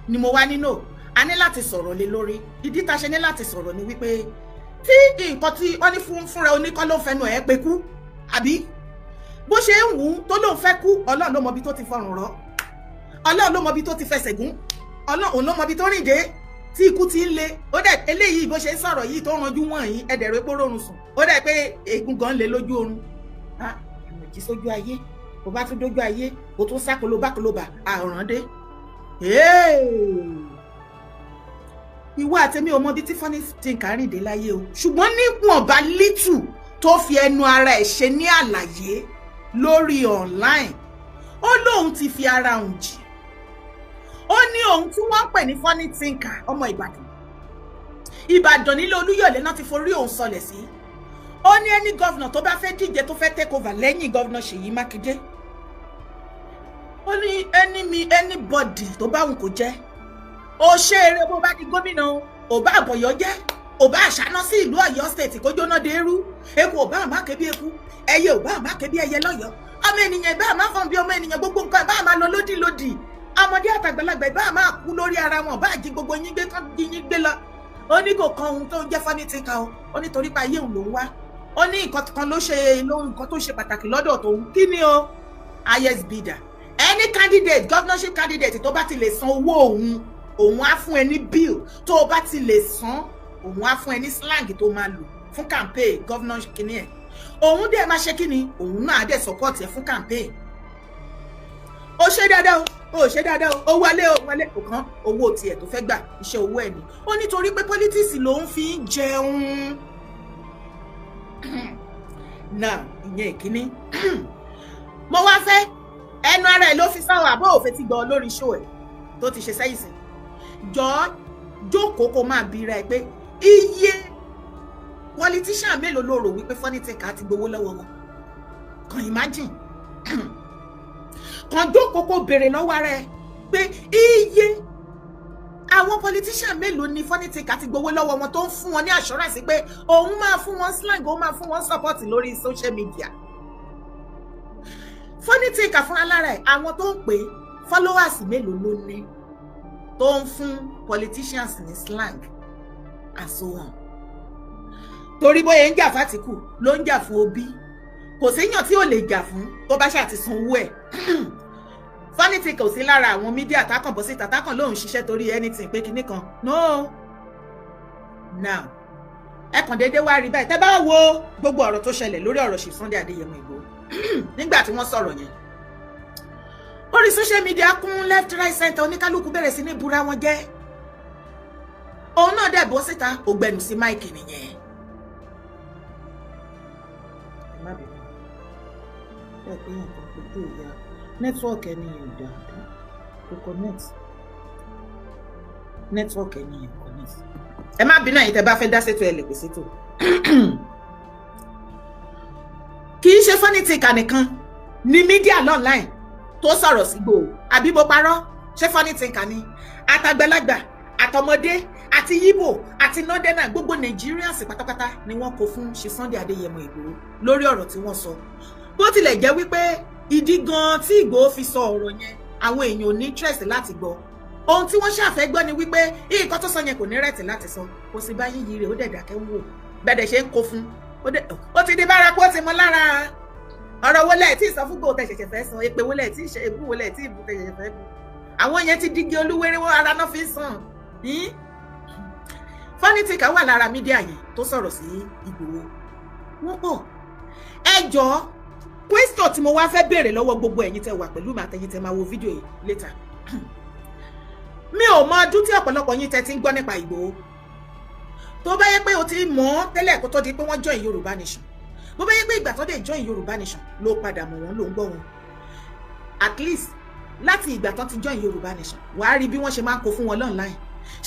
ni mo wá nínú a ní láti sọ̀rọ̀ lé lórí ìdí tá a ṣe ní láti sọ̀rọ̀ ni wípé tí nǹkan tí wọ́n ní fúnra oníkọ́ ló ń fẹnu ẹ̀ pé kú àbí bó ṣe ń wù ú tó lóun fẹ́ kú Ọlọ́run ló mọ ibi tó ti fọrùn rọ́ Ọlọ́run ló mọ ibi tó ti fẹsẹ̀ gún Ọlọ́run ló mọ ibi tó rìn dé tí ikú ti ń le ó dẹ̀ eléyìí bó ṣe ń sọ̀rọ̀ yìí tó ranjú wọ̀nyí ẹ̀dẹ̀rẹ̀ pé rọrùn sùn ó dẹ̀ pé egun gan le lójú oorun àmọ̀ jí sójú ayé bó bá tún dójú ayé bó tún sá kolobá àrùn dé ìwọ àtẹ̀mí ọmọ bíi tí fọ́nì ti ń kárìn dé láyé o ṣùgbọ́n níwọ̀nba lítù tó fi ẹnu ara ẹ̀ ṣe ní àlàyé lórí online ó lóun ti fi ara òun jì ó ní ohun tí wọ́n ń pè ní funny thinker ọmọ Ìbàdàn nílé Olúyọ̀lé náà ti forí òun sọlẹ̀ sí ó ní ẹni gọ́vnà tó bá fẹ́ díje tó fẹ́ take over lẹ́yìn gọ́vnà Ṣèyí Mákindé ó ní anybody tó bá òun kò jẹ́ ó ṣe eré bó bá di gómìnà ò bá àbọ̀yọ́ jẹ́ ò bá àṣàná sí ìlú Ọ̀yọ́ state kó jóná dé rú eku ò bá àmá ké bí eku ẹyẹ ò bá àmá ké bí ẹyẹ lọ́yọ̀ọ́ ọmọ ènìyàn ìbá àmá fọ́n bí ọmọ ènìyàn gbogbo nǹkan ìbá àmá lọ lódìlódì ọmọdé àtàgbàlagbà ìbá máa kú lórí ara wọn bá jí gbogbo yín gbé kán jí yín gbé lọ ó ní kò kan ohun tó ń jẹ́ funny thinker o ó ní torí pé ayé òun ló ń wá ó ní nǹkan kan ló ṣe nǹkan tó ṣe pàtàkì lọ́dọ̀ tòun kí ni o highest bidder any candidate governorship candidate tó bá ti lè san owó òun á fún ẹ ní bill tó bá ti lè san òun á fún ẹ ní slang tó máa lò fún campaign governor kìíní ẹ òun dẹ̀ máa ṣe kí ni òun náà dẹ̀ support ẹ fún campaign ó ṣe dáadáa ó ṣe dáadáa ó wọlé kò kán owó tiẹ̀ tó fẹ́ gbà iṣẹ́ owó ẹ̀ ni ó nítorí pé politics ló ń fi jẹun náà ìyẹn ìkíní mo wá fẹ́ ẹnu ara ẹ̀ ló fi sáwọ́ àbọ̀ òfin ti gbọ́ lórí show ẹ̀ tó ti ṣe sẹ́yìn sí jọ jókòó kó máa bira ẹ pé iye politician mélòó ló rò wípé funny thinker ti gbowó lọ́wọ́ wọn kàn imagine kan jókòó kó béèrè lọ́wọ́ ara ẹ pé iye àwọn politician mélòó ni funny thinker ti gbowó lọ́wọ́ wọn tó ń fún wọn ní assurance pé òun máa fún wọn slang òun máa fún wọn support lórí social media funny thinker fúnra lára ẹ àwọn tó ń pè followers mélòó ló ní tó ń fún politicians ní slang and so on torí bóyá ń jà fátikù ló ń jà fún Obi kò séèyàn tí ò lè jà fún tó bá ṣáà ti sanwó ẹ̀ funny thinker ò sí lára àwọn mídíà tákàn bọ́ síta tákàn lóun ṣiṣẹ́ torí anything pé kinní kan no now ẹ kàn déédéé wá rí báyìí tẹ́ bá wo gbogbo ọ̀rọ̀ tó ṣẹlẹ̀ lórí ọ̀rọ̀ Chief Sunday Adéyẹmọ Ìgbòho nígbà tí wọ́n sọ̀rọ̀ yẹn orí social media kún left right center oníkálukú bẹ̀rẹ̀ sí ní búra wọn jẹ́ òun náà dẹ̀ bọ́ síta ògbẹ̀nù sí máìkì nìyẹn. nẹ́tíwọ́ọ̀kì ẹni yẹn ò dáa kò connect nẹ́tíwọ́ọ̀kì ẹni yẹn connect. ẹ má bínú ẹ̀yin tẹ́ bá fẹ́ dá sétò ẹ lè pè sétò kì í ṣe funny thinker nìkan ní mídíà online tó sọ̀rọ̀ sí Ìgbòho àbí mo parọ́ ṣé funny thinker ni àtàgbàlagbà àtọmọdé àti Yíbò àti nọ́dẹ́nà gbogbo Nigerians pátápátá ni wọ́n kó fún ṣe Sunday Adéyẹmọ Ìgbòho lórí ọ̀rọ̀ tí wọ́n sọ bó tilẹ̀ jẹ́ wípé ìdí gan tí Ìgbòho fi sọ ọ̀rọ̀ yẹn àwọn èèyàn ò ní interest láti gbọ́ ohun tí wọ́n ṣàfẹ́ gbọ́ ni wípé nǹkan tó sọ yẹn kò ní rẹ̀tì láti sọ kò sí bá yíyí rẹ̀ ó dẹ̀ dákẹ́ wò bẹ́ẹ̀ ṣe ń kó fún ó ti di bárakú ó ti mọ lára ọ̀rọ̀ wo lẹ̀ tí ìsọfúngbò tẹ̀ ṣẹ̀ṣẹ̀ fẹ́ sọ èpè wo lẹ̀ tí ìṣe èbú wo lẹ̀ tí ìbú tẹ̀ ṣẹ̀ṣẹ̀ fẹ́ bù àwọn yẹn ti dígí olúwéré wọn ara náà fi ń sàn funny thinker wà lára mídíà yẹn tó sọ̀rọ̀ sí Ìgbòho wọ́n pọ̀ ẹ jọ̀ọ́ question tí mo wá fẹ́ béèrè lọ́wọ́ gbogbo ẹ̀yin tẹ́ wà pẹ̀lú mi àtẹ̀yin tẹ́ máa wo fídíò yìí later mi ò mọ ọdún tí ọ̀pọ̀lọpọ̀ yín tẹ́ ti ń gbọ́ nípa Ìgbòho tó bá yẹ pé o ti mọ̀ tẹ́lẹ̀ kó tó di pé wọ́n join Yorùbá Nation bó bá yẹ pé ìgbà tó dé join Yorùbá Nation ló padà mọ̀ wọ́n ló ń gbọ́ wọn at least láti ìgbà tó ti join Yorùbá Nation wàá rí bí wọ́n ṣe máa ń kó fún wọn online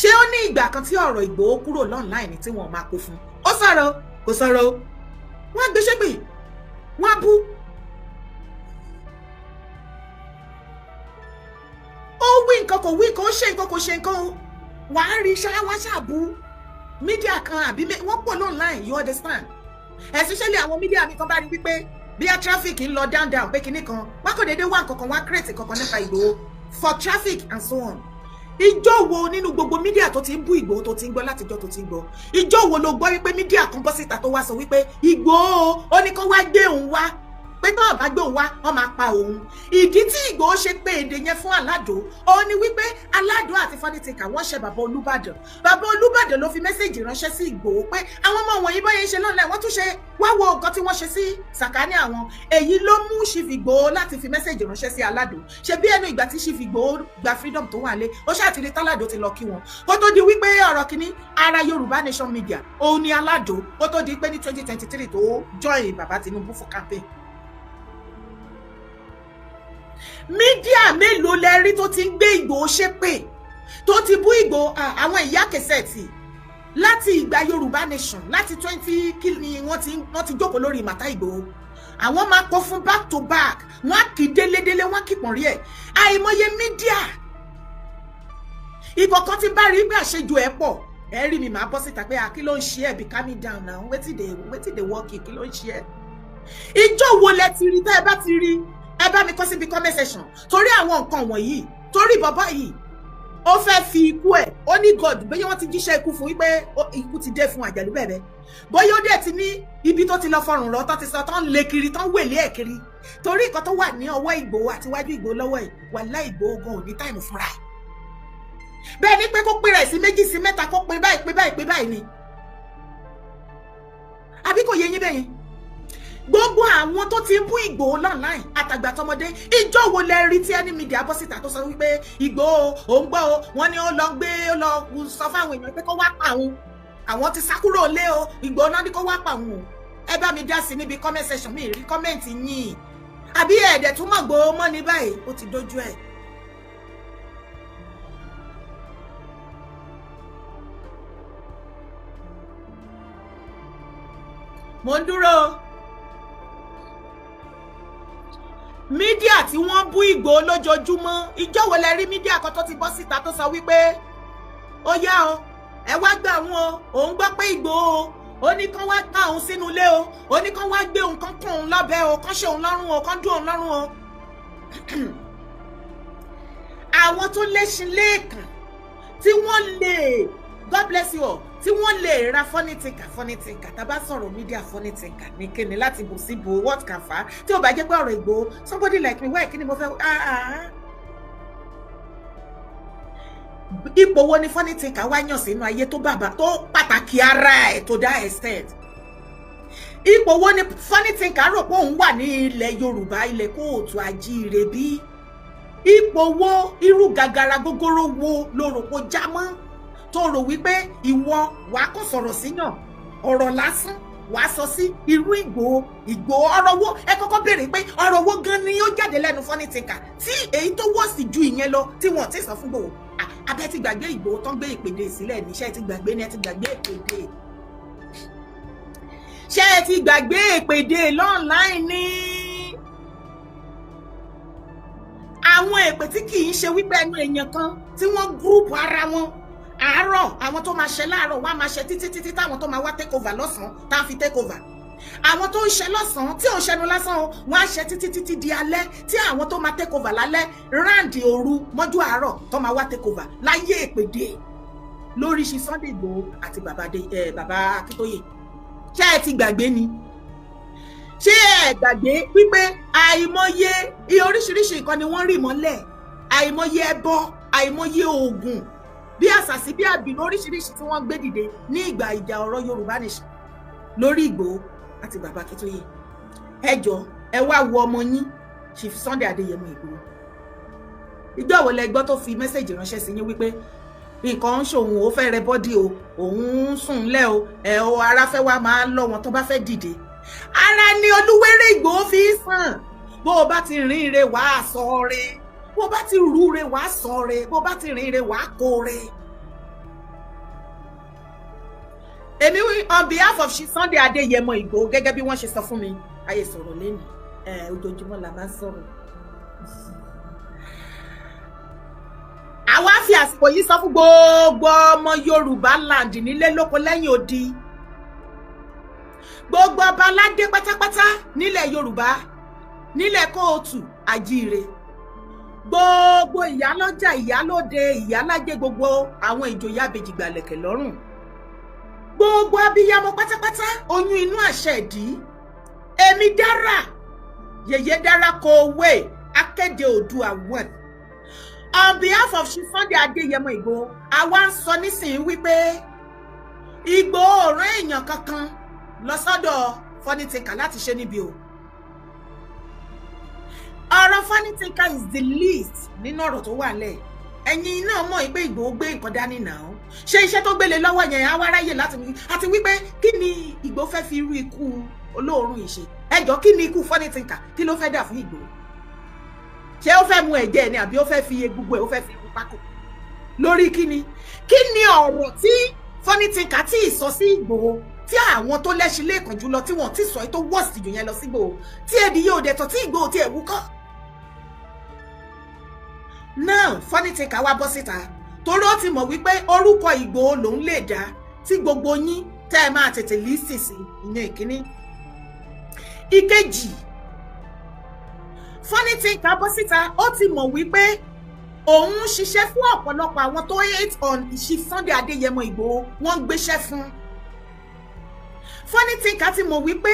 ṣé ó ní ìgbà kan tí ọ̀rọ̀ Ìgbòho kúrò online tí wọ́n máa kó fún ó sọ̀rọ̀ kò sọ̀rọ̀ wọ́n gbé ṣépè wọ́n bú ó wí nǹkan kò wí nǹkan ó ṣe nǹkan kò ṣe nǹkan wàá rí wọ́n ṣàbú mídíà kan àbí wọ́n pọ̀ online you understand especially àwọn mídíà mi kan bá rí wípé bí a traffic ń lọ down pé kinní kan wọ́n kò déédéé wá nǹkan kan wọ́n create kankan nípa Ìgbòho for traffic and so on ìjọ wo nínú gbogbo mídíà tó ti ń bú Ìgbòho tó ti ń gbọ́ látijọ́ tó ti ń gbọ́ ìjọ wo ló gbọ́ wípé mídíà kan bọ́ síta tó wá sọ wípé Ìgbòho ó ní kó wá gbé òun wá pé tó bá gbé òun wá wọ́n máa pa òun ìdí tí Ìgbòho ṣe pé èdè yẹn fún Aládò ó ní wípé Aládò àti funny thinker wọ́n ṣe bàbá Olúbàdàn ló fi mẹ́sẹ̀jì ránṣẹ́ sí Ìgbòho pé àwọn ọmọ wọ̀nyí báyẹn ṣe lọ́nà wọ́n tún ṣe wá wo nǹkan tí wọ́n ṣe sí sàkání àwọn èyí ló mú Chief Ìgbòho láti fi mẹ́sẹ̀jì ránṣẹ́ sí Aládò ṣe bí ẹnu ìgbà tí Chief Ìgbòho gba freedom tó wà lé ó ṣàtìrí táládò ti lọ kí wọn kó tó di wípé ọ̀rọ̀ kìíní ara Yorùbá Nation Media òun ni Aládò kó tó di pé ní 2023 tó join bàbá Tinubu fún campaign mídíà mélòó lẹ rí tó ti ń gbé Ìgbòho ṣépè tó ti bú Ìgbòho àwọn ìyá kẹsẹ̀tì láti ìgbà Yorùbá Nation láti 20 kí ni wọ́n ti jókòó lórí màtá Ìgbòho àwọn máa kọ fún back to back wọ́n á kì í délédélé wọ́n á kì í pọ̀n rí ẹ̀ àìmọye mídíà ìkọ̀kan ti bá rí pé àṣejù ẹ̀ pọ̀ ẹ rí mi máa bọ́ síta pé kí ló ń ṣe ẹ̀ bí calm me down now wetin dey work kí ló ń ṣe ẹ̀ ìjọ wo lẹ ti rí tẹ́ ẹ bá ti rí ẹ bá mi kọ síbi comment section torí àwọn nǹkan wọ̀nyí torí bàbá yìí ó fẹ́ fi ikú ẹ̀ ó ní God bóyá wọ́n ti jíṣẹ́ ikú fún wípé ikú ti dé fún Àjàlú bẹ̀bẹ̀ bóyá ó dẹ̀ ti ní ibi tó ti lọ fọrùn rọ tán ti sọ tán lé kiri tán wèlé ẹ̀ kiri torí nǹkan tó wà ní ọwọ́ Ìgbòho àti iwájú Ìgbòho lọ́wọ́ ẹ̀ wàláhì Ìgbòho gan ò ní táìmù fúnra ẹ̀ bẹ́ẹ̀ ni pé kó pín rẹ̀ sí méjì sí mẹ́ta kó pín báyìí ni àbí kò yé yín bẹ́yẹn gbogbo àwọn tó ti ń bú Ìgbòho online àtàgbà tọmọdé ìjọ wo lẹ rí tí ẹni mídíà bọ́ síta tó sọ wípé Ìgbòho ò ń gbọ́ o wọ́n ní ó lọ sọ fáwọn èèyàn pé kó wá pa òun àwọn ti sá kúrò lé o Ìgbòho náà ní kó wá pa òun o ẹ bá mi dá sí níbi comment section mi rí kọ́mẹ̀ntì yín àbí ẹ̀ẹ́dẹ̀ tún mọ̀ Ìgbòho mọ́ ní báyìí ó ti dójú ẹ̀. mo ń dúró mídíà tí wọ́n bú Ìgbòho lójoojúmọ́ ìjọ wo lẹ rí mídíà kan tó ti bọ́ síta tó sọ wípé ó yá o ẹ wá gbà wọn o òun gbọ́ pé Ìgbòho ó ní kán wá ká òun sínú ilé o ó ní kán wá gbé òun kán kún òun lọ́bẹ o kán ṣe òun lọ́rùn o kán dún òun lọ́rùn o àwọn tó léṣin léèkàn tí wọ́n lè God bless you all tí wọ́n lè ra funny thinker tá bá sọ̀rọ̀ media funny thinker ní kíni láti bù sí bò what can fa tí ó bá jẹ́ pé ọ̀rọ̀ Ìgbòho somebody like me why kí ni mo fẹ́ ipò wo ni funny thinker wá yàn sínú ayé tó bàbá tó pàtàkì ara ẹ̀ to that extent ipò wo ni funny thinker rò pé òun wà ní ilẹ̀ Yorùbá ilẹ̀ kóòtù àjíire bí ipò wo irú gàgàrà gógóró wo ló rò pé já mọ́ tó rò wípé ìwọ wàá kò sọ̀rọ̀ síyàn ọ̀rọ̀ lásán wàá sọ sí irú Ìgbòho ọ̀rọ̀ wo ẹ kọ́kọ́ béèrè pé ọ̀rọ̀ wo gan ni ó jáde lẹ́nu funny thinker tí èyí tó wọ́ọ̀sì ju ìyẹn lọ tí wọ́n ti sọ fún Ìgbòho abẹ́ ti gbàgbé Ìgbòho tán gbé ìpèdè sílẹ̀ níṣẹ́ ti gbàgbé ni ẹ ti gbàgbé ìpèdè ṣé ẹ ti gbàgbé èpèdè lọ́nláìn ni àwọn èpè tí kì í ṣe wípé ẹnu èèyàn kan tí wọ́n gúrùpù ara wọn àárọ̀ àwọn tó máa ṣe láàárọ̀ wọ́n á máa ṣe títí táwọn tó máa wá take over lọ́sàn-án tá a fi take over àwọn tó ń ṣe lọ́sàn-án tí ò ń ṣẹnu lásán o wọ́n á ṣe títí di alẹ́ tí àwọn tó máa take over lálẹ́ ráǹdì òru mọ́jú àárọ̀ tó máa wá take over láyé èpèdè lórí ṣi Sunday Igboho àti bàbá Akíntóyè ṣé ẹ ti gbàgbé ni ṣé ẹ gbàgbé wípé àìmọye oríṣiríṣi nǹkan ni wọ́n rì mọ́lẹ̀ àìmọye ẹbọ àìmọye oògùn bí àṣàsí bí àbínú oríṣiríṣi tí wọ́n gbé dìde ní ìgbà ìjà ọ̀rọ̀ Yorùbá nation lórí Ìgbòho àti bàbá Akíntóyè ẹ jọ̀ọ́ ẹ wá wo ọmọ yín Chief Sunday Adéyẹmọ Ìgbòho ìgbà wo lẹ gbọ́ tó fi mẹ́sẹ̀jì ránṣẹ́ sí yín wípé nǹkan ń ṣòun ó fẹ́ rẹ bọ́dì o òun ń sùn lẹ́ o ẹ̀ o ara fẹ́ wá máa lọ wọn tó bá fẹ́ dìde ara ni Olúwérè Ìgbòho fi ń sàn bó o bá ti rìn ire wàá sọ re bó o bá ti rú re wàá sọ re bó o bá ti rìn ire wàá kó re. èmi on behalf of Sunday Adéyẹmọ Ìgbòho gẹ́gẹ́ bí wọ́n ṣe sọ fún mi ayé sọ̀rọ̀ lẹ́nu ojoojúmọ́ la máa ń sọ̀rọ̀. àwa fi àsìkò yìí sọ fún gbogbo ọmọ Yorùbá land nílé lóko lẹ́yìn odi gbogbo ọba aládé pátápátá nílẹ̀ Yorùbá nílẹ̀ kóòtù àjíire gbogbo ìyálọ́jà ìyálóde ìyálájé gbogbo àwọn ìjòyè abèjìgbàlẹ̀kẹ̀ lọ́rùn gbogbo abiyamọ pátápátá oyún inú àṣẹ ìdí èmi dára yèyé dára kòwé akéde Oòduà one on behalf of Sunday Adéyẹmọ Ìgbòho àwa ń sọ nísìnyí wípé Ìgbòho ọ̀rọ̀ èèyàn kankan lọ sọ́dọ̀ Funny Thinker láti ṣe níbi o ọ̀rọ̀ Funny Thinker is the least nínú ọ̀rọ̀ tó wà lẹ̀ ẹ̀yin náà mọ̀ pé Ìgbòho gbé nǹkan dání náà ṣé iṣẹ́ tó gbélé lọ́wọ́ yẹn á wá ráyè láti wí àti wípé kí ni Ìgbòho fẹ́ fi irú ikú olóòórùn yìí ṣe ẹjọ́ kí ni ikú Funny Thinker kí ló fẹ́ dà fún Ìgbòho ṣé ó fẹ́ mu ẹ̀jẹ̀ ni àbí ó fẹ́ fi gbogbo ẹ̀ ó fẹ́ fi irun pákó lórí kí ni ọ̀rọ̀ tí Funny Thinker tí ì sọ sí Ìgbòho tí àwọn tó lẹ́sìn lẹ́ẹ̀kan jùlọ tí wọ́n ti sọ tó wọ́ọ̀sì jù yẹn lọ sí Ìgbòho tí èdè yóò dẹ̀ tán tí Ìgbòho tí ẹ̀wú kọ́ náà Funny Thinker wá bọ́ síta torí ó ti mọ̀ wípé orúkọ Ìgbòho lòún lè dá tí gbogbo yín tẹ́ ẹ máa tètè lísì sí ìyẹn ìkíní. ìkejì Funny Thinker bọ́ síta ó ti mọ̀ wípé òun ń ṣiṣẹ́ fún ọ̀pọ̀lọpọ̀ àwọn tó hate on Chief Sunday Adéyẹmọ Ìgbòho wọ́n ń gbéṣẹ́ fún. Funny Thinker ti mọ̀ wípé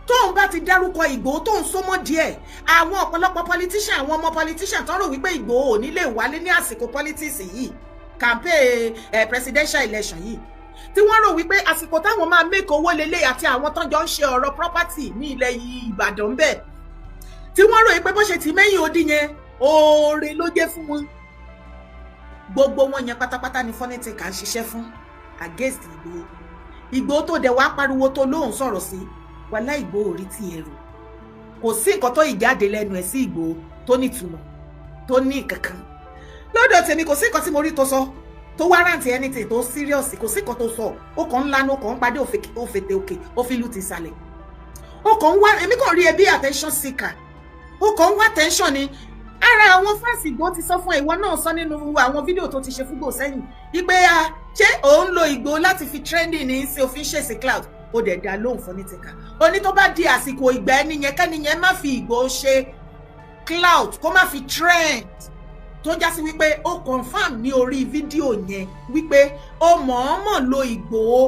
tóun bá ti dárúkọ Ìgbòho tóun sọmọ díẹ̀ àwọn ọ̀pọ̀lọpọ̀ politician àwọn ọmọ politician tó rò wípé Ìgbòho ò ní lè wálé ní àsìkò politics yìí campaign presidential election yìí tí wọ́n rò wípé àsìkò táwọn máa make owó lélẹ̀ àti àwọn tó jọ ń ṣe ọ̀rọ̀ property ní ilẹ̀ Ìbàdàn bẹ́ẹ̀ tí wọ́n rò wípé bó ṣe ti mẹ́yìn odi yẹn oore ló jẹ́ fún wọn gbogbo wọn yẹn pátápátá ni Funny Thinker ń ṣiṣẹ́ fún against Ìgbòho Ìgbòho tó dẹ̀ wá pariwo tó lóhùn sọ̀rọ̀ sí wàhálà Ìgbòho rí ti ẹ̀rù kò sí nǹkan tó ìjáde lẹ́nu ẹ̀ sí Ìgbòho tó nítumọ̀ tó ní kankan lọ́dọ̀ tèmi kò sí nǹkan tí mo rí tó sọ tó warrant anything tó serious kò sí nǹkan tó sọ ó kàn ń lanu ó kàn ń padé òfètè òkè ó fi lù ti sàlẹ̀ ó kàn ń wá èmi kàn rí ẹbí attention seeker ó kàn ń wá attention ni ara àwọn fáǹsì Ìgbòho ti sọ fún ìwọ náà sọ nínú àwọn fídíò tó ti ṣe fúgbò sẹ́yìn wípé ṣé òun lo Ìgbòho láti fi trending ní sí òfin ṣèṣì cloud ó dẹ̀ dá lóhùn Funny Thinker ó ní tó bá di àsìkò ìgbà ẹni yẹn kẹ́ni yẹn má fi Ìgbòho ṣe cloud kó má fi trend tó já sí wípé ó confam ní orí fídíò yẹn wípé ó mọ̀ọ́mọ̀ lo Ìgbòho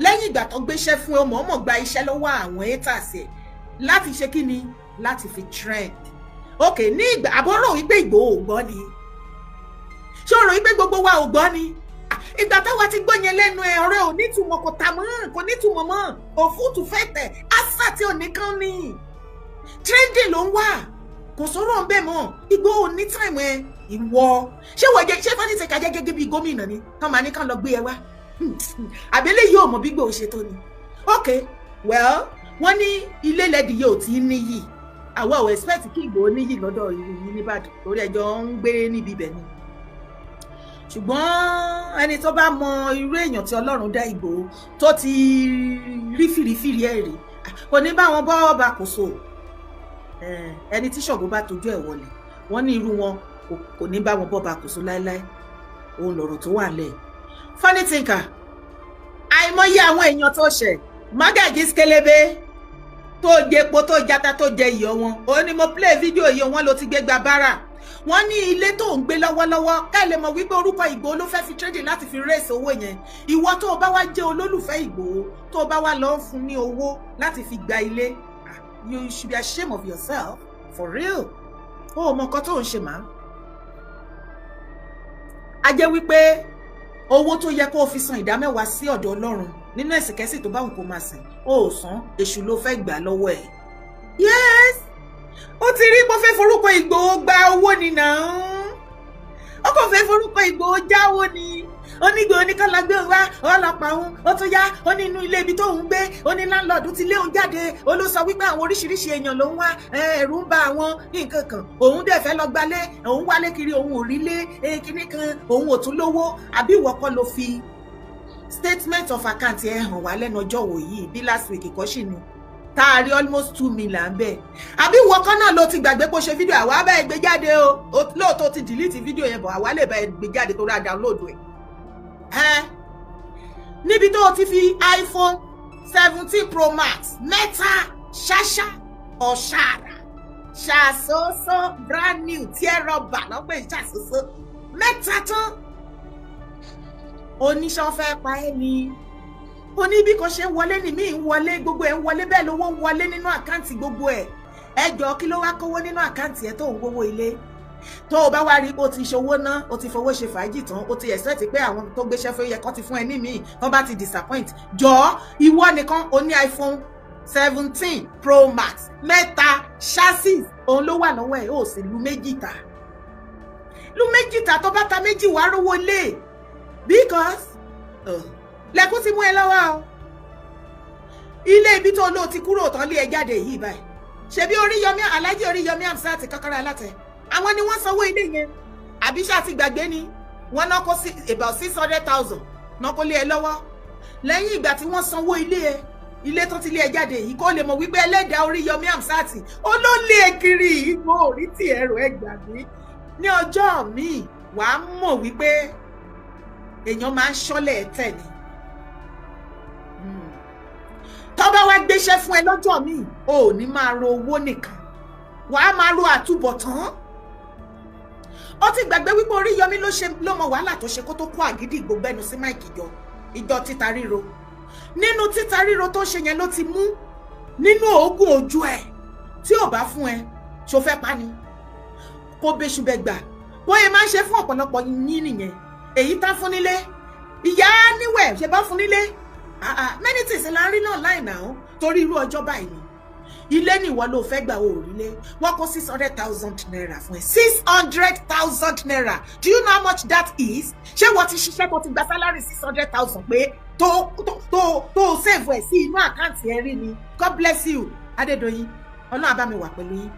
lẹ́yìn ìgbà tó gbéṣẹ́ fún ó mọ̀ọ́mọ̀ gba iṣẹ́ lọ́wọ́ àwọn haters ẹ̀ láti ṣe kí ni láti fi trend ok ní ìgbà àbọ̀rọ̀ wípé Ìgbòho ò gbọ́ ni ṣé o rò wípé gbogbo wa ò gbọ́ ni ìgbà táwa ti gbọ́ yẹn lẹ́nu ẹ̀ ọ̀rẹ́ ò nítumọ̀ kò tà mọ́ kò nítumọ̀ mọ́ òfútù fẹ́tẹ̀ àṣà tí ò ní kán ní trending ló ń wà kò sọ̀rọ̀ ń bẹ̀ mọ́ Ìgbòho ní time ẹ̀ ìwọ ṣé wọ́n jẹ́ ṣé Funny Thinker jẹ́ gẹ́gẹ́ bí gómìnà ni tán máa ní kán lọ gbé ẹ wá àbẹ́lẹ̀ yóò mọ̀ bí Ìgbòho ṣe tó ni ok well wọ́n ní ilé lẹ́dí yóò tí níyì àwa ò expect kí Ìgbòho níyì lọ́dọ̀ ìlú yìí nìbàdàn torí ẹjọ́ ń gbé níbi ibẹ̀ ni ṣùgbọ́n ẹni tó bá mọ irú èèyàn tí Ọlọ́run dá Ìgbòho tó ti rí fìrífìrí ẹ̀ rí kò ní bá wọn bọ́ ọba kò so ẹni tí Ṣàngó bá tójú ẹ̀ wọlé wọ́n ní irú wọn kò ní bá wọn bọ́ ọba kò so láéláé òun lọ̀rọ̀ tó wà lẹ̀. Funny thinker àìmọye àwọn èèyàn tó ṣẹ̀ Magaji Skelebe tó jẹpo tó jata tó jẹ iyọ̀ wọn ó ní mo play fídíò yìí wọn ló ti gbé gba bára wọ́n ní ilé tó ń gbé lọ́wọ́lọ́wọ́ ká lè mọ̀ wípé orúkọ Ìgbòho ló fẹ́ fi trading láti fi raise owó yẹn ìwọ tó o bá wá jẹ́ olólùfẹ́ Ìgbòho tó o bá wá lọ fún ní owó láti fi gba ilé you should be ashamed of yourself for real ó mọ nǹkan tó ń ṣe máa a jẹ́ wípé owó tó yẹ kó o fi san ìdámẹ́wàá sí ọ̀dọ̀ Ọlọ́run nínú ẹ̀sìnkẹ́sì tó bá wù kó máa sìn ó san èṣù ló fẹ́ gbà lọ́wọ́ ẹ̀. Yes ó ti rí pé ó fẹ́ forúkọ Ìgbòho gba owó ni náà ó kò fẹ́ forúkọ Ìgbòho jáwó ni onígbòho ní kọ́lá gbé wá ọlọ́pàá òun ó tún yá ó ní inú ilé ibi tó ń gbé ó ní láńlọ́ọ̀dù ti lé òun jáde ó ló sọ wípé àwọn oríṣiríṣi èèyàn ló ń wá ẹ̀rù ń ba àwọn nǹkan kan òun dẹ̀ fẹ́ lọ gbalé òun wálé kiri òun ò rí lé kinní kan òun ò tún lówó àbí ìwọ kọ́ ló fi statement of account ẹ̀ hàn wá lẹ́nu ọjọ́ wò yìí bí last week kọ́ sì ni taari almost 2 million bẹ́ẹ̀ àbí ìwọ kan náà ló ti gbàgbé pé ó ṣe fídíò àwa bá ẹ gbé jáde o lóòótọ́ ti delete fídíò yẹn bọ̀ àwa lè bá ẹ gbé jáde tó rà download ẹ̀ níbi tó o ti fi iPhone 17 Pro Max mẹ́ta ṣáṣá ọ̀ṣàrà ṣàṣoṣo brand new tí ẹ rọba lọ́pẹ́ ṣàṣoṣo mẹ́ta tán oníṣẹ́ fẹ́ pa ẹ́ ni oní bí kò ṣe ń wọlé ni mí ń wọlé gbogbo ẹ̀ ń wọlé bẹ́ẹ̀ lówó ń wọlé nínú àkáǹtì gbogbo ẹ̀ ẹjọ́ kí ló wá kówó nínú àkáǹtì ẹ̀ tó ń gbowó ilé tó o bá wá rí o ti ṣòwò ná o ti fowó ṣe fàájì tán o ti expect pé àwọn tó gbéṣẹ́ fún yẹ kó ti fún ẹ ní míì tó bá ti disappoint jọ ìwọ nìkan o ní iPhone 17 Pro Max mẹ́ta chassis òun ló wà lọ́wọ́ ẹ̀ ó sì lu méjì ta tó bá ta méjì wàá rówó lé because lẹ́kún ti mú ẹ lọ́wọ́ o ilé ibi tó lóò ti kúrò tán lé ẹ jáde yìí báyìí ṣebí Oríyọmí Alhaji Oríyọmí Hamzat Kọ́kọ́rọ́ Alátẹ àwọn ni wọ́n sanwó ilé yẹn àbí ṣá ti gbàgbé ni wọ́n náà kó sí about 600,000 náà kó lé ẹ lọ́wọ́ lẹ́yìn ìgbà tí wọ́n sanwó ilé tó ti lé ẹ jáde yìí kó lè mọ̀ wípé ẹlẹ́dàá Oríyọmí Hamzat ó ló lé ẹ kiri ìgbó orí tí ẹrù ẹ gbàgbé ní ọjọ́ míì wàá mọ̀ wípé èèyàn máa ń ṣọ́lẹ̀ tẹ̀ ni tó bá wá gbéṣẹ́ fún ẹ lọ́jọ́ míì o ò ní máa ro owó nìkan wàá máa ro àtúbọ̀tán ó ti gbàgbé wípé Oríyọmí ló mọ wàhálà tó ṣe kó tó kó àgídìgbò gbẹnu sí máìkì ìjọ títa ríro nínú títa ríro tó ṣe yẹn ló ti mú nínú oògùn ojú ẹ tí ò bá fún ẹ ṣó fẹ́ pa ni kó bẹ́ṣu bẹ́ gbà bóyá máa ń ṣe fún ọ̀pọ̀lọpọ̀ yín nìyẹn èyí tá fún nílé ìyá níwẹ̀ ṣe bá fún nílé many things la rí náà láì náà torí irú ọjọ́ báyìí ni ilé nìwọ ló fẹ́ gbà òrìlé wọ́n kó 600,000 naira fún ẹ 600,000 naira do you know how much that is ṣé wọ́n ti ṣiṣẹ́ tó ti gba salary 600,000 pé tó save ẹ̀ sí inú àkáǹtì ẹ rí ni God bless you Adédoyin Ọlọ́run á bá mi wà pẹ̀lú yín.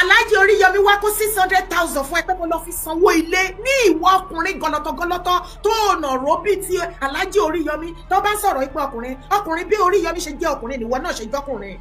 Alhaji Oríyọmí wá kó 600,000 fún ẹ pé mo lọ fi sanwó ilé ní ìwọ ọkùnrin gọlọtọgọlọtọ tó ọ̀nà róbì tí Alhaji Oríyọmí tó bá sọ̀rọ̀ ipò ọkùnrin bí Oríyọmí ṣe jẹ́ ọkùnrin nìwọ náà ṣe jọ́kùnrin